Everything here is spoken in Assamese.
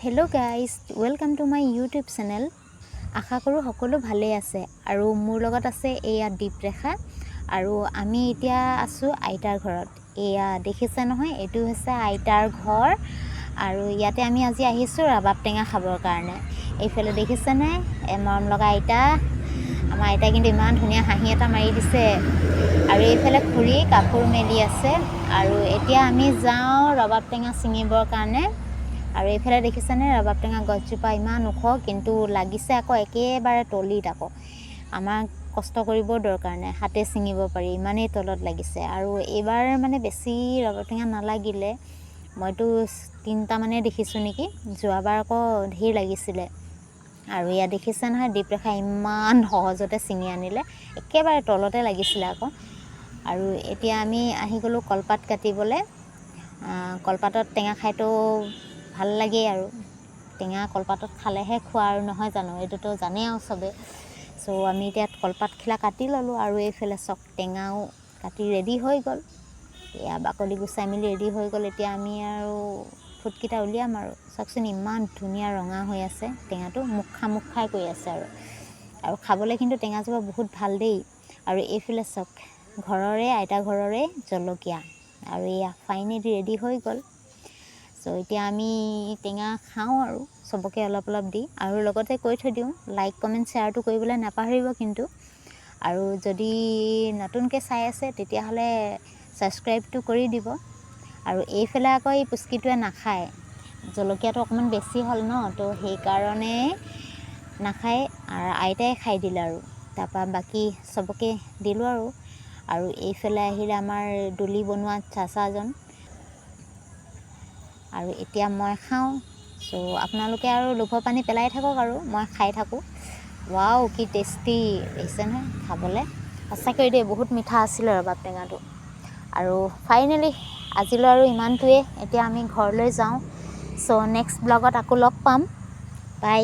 Hello' guys, welcome to my YouTube channel. আশা কৰোঁ সকলো ভালেই আছে আৰু মোৰ লগত আছে এয়া দীপৰেখা আৰু আমি এতিয়া আছোঁ আইতাৰ ঘৰত। এয়া দেখিছে নহয়, এইটো হৈছে আইতাৰ ঘৰ আৰু ইয়াতে আমি আজি আহিছোঁ ৰবাব টেঙা খাবৰ কাৰণে। এইফালে দেখিছেনে মৰম লগা আইতা। আমাৰ আইতাই কিন্তু ইমান ধুনীয়া হাঁহি এটা মাৰি দিছে আৰু এইফালে খুৰী কাপোৰ মেলি আছে আৰু এতিয়া আমি যাওঁ ৰবাব টেঙা ছিঙিবৰ কাৰণে। আৰু এইফালে দেখিছেনে ৰবাব টেঙা গছজোপা ইমান ওখ, কিন্তু লাগিছে আকৌ একেবাৰে তলিত। আকৌ আমাৰ কষ্ট কৰিবৰ দৰকাৰ নাই, হাতে ছিঙিব পাৰি, ইমানেই তলত লাগিছে। আৰু এইবাৰ মানে বেছি ৰবাব টেঙা নালাগিলে, মইতো 3টামানে দেখিছোঁ নেকি, যোৱাবাৰ আকৌ ঢেৰ লাগিছিলে। আৰু ইয়াত দেখিছে নহয় দীপৰেখা ইমান সহজতে ছিঙি আনিলে, একেবাৰে তলতে লাগিছিলে আকৌ। আৰু এতিয়া আমি আহি গ'লোঁ কলপাত কাটিবলৈ। কলপাতত টেঙা খাইতো ভাল লাগেই আৰু টেঙা কলপাতত খালেহে খোৱা আৰু নহয় জানো, এইটোতো জানেই আৰু চবে। চ' আমি এতিয়া কলপাতখিলা কাটি ল'লোঁ আৰু এইফালে চক টেঙাও কাটি ৰেডি হৈ গ'ল। এয়া বাকলি গুচাই মেলি ৰেডি হৈ গ'ল। এতিয়া আমি আৰু ফুটকেইটা উলিয়াম আৰু চাওকচোন ইমান ধুনীয়া ৰঙা হৈ আছে টেঙাটো, মুখ খাই কৰি আছে আৰু খাবলৈ কিন্তু টেঙাজোপা বহুত ভাল দেই। আৰু এইফালে চক ঘৰৰে আইতা ঘৰৰে জলকীয়া আৰু এয়া ফাইনেলি ৰেডি হৈ গ'ল। চ' এতিয়া আমি টেঙা খাওঁ আৰু চবকে অলপ অলপ দি, আৰু লগতে কৈ থৈ দিওঁ লাইক কমেণ্ট শ্বেয়াৰটো কৰিবলৈ নাপাহৰিব কিন্তু। আৰু যদি নতুনকৈ চাই আছে তেতিয়াহ'লে ছাবস্ক্ৰাইবটো কৰি দিব। আৰু এইফালে আকৌ এই পুচকিটোৱে নাখায়, জলকীয়াটো অকণমান বেছি হ'ল ন, তো সেইকাৰণে নাখায়। আৰু আইতাই খাই দিলে আৰু তাৰপৰা বাকী চবকে দিলোঁ আৰু এইফালে আহিলে আমাৰ ডুলি বনোৱা চাচাজন। আৰু এতিয়া মই খাওঁ। চ' আপোনালোকে আৰু লোভৰ পানী পেলাই থাকক আৰু মই খাই থাকোঁ। ৱাও কি টেষ্টি দেখিছে নহয় খাবলৈ, সঁচাকৈ দেই বহুত মিঠা আছিলে ৰবাব টেঙাটো। আৰু ফাইনেলি আজিলৈ আৰু ইমানটোৱে, এতিয়া আমি ঘৰলৈ যাওঁ। চ' নেক্সট ব্লগত আকৌ লগ পাম, বাই।